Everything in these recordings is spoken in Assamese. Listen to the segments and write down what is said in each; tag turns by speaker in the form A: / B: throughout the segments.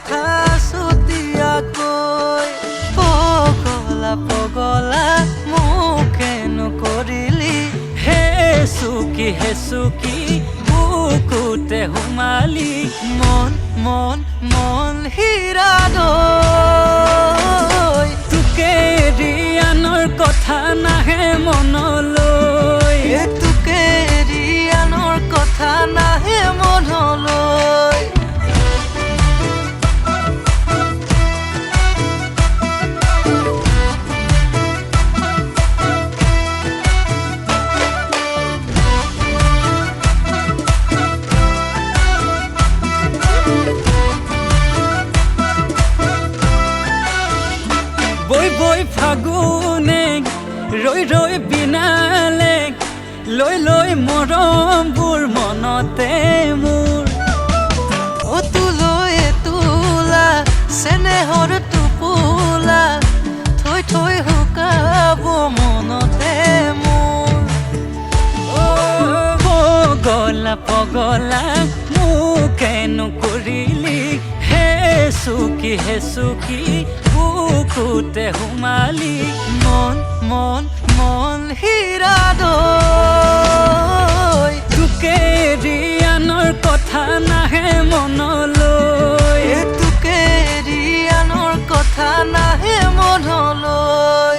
A: কথা ছুটিয়াকৈ পগলা পগলা মোকেনো কৰিলি হে চুকি বুকুতে সোমালি মন মন মন হীৰা দৈ তোকে ৰিয়ানৰ কথা নাহে মনলৈ তোকে ৰিয়ানৰ কথা নাহে মনলৈ বৈ ফাগুনে ৰৈ বিনালে লৈ মৰমবোৰ মনতে মোৰ তোলৈ তোলা চেনেহৰ টোপোলা থৈ শুকাব মনতে মোৰ পগলা পগলা মোকেনো কৰিলি হে চুকি বুকুতে সোমালি মন মন মন হীৰা দৈ তোকে ৰিয়ানৰ কথা নাহে মনলৈ তোকে ৰিয়ানৰ কথা নাহে মনলৈ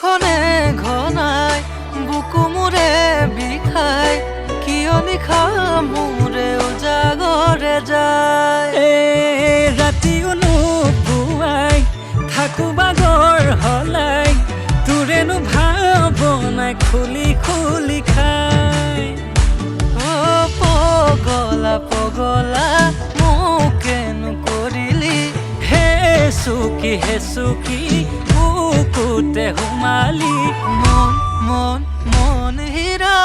A: ঘনে ঘনাই বুকু মোৰে বিষাই কিয় নিশা মোৰে উজাগৰে যায় ৰাতিও নুপুৱাই থাকো বাগৰ হলাই তোৰেনো ভাৱনাই খুলি খাই পগলা পগলা মোকেনো কৰিলি হে চুকি বুকুতে সোমালি মন মন মন হীৰা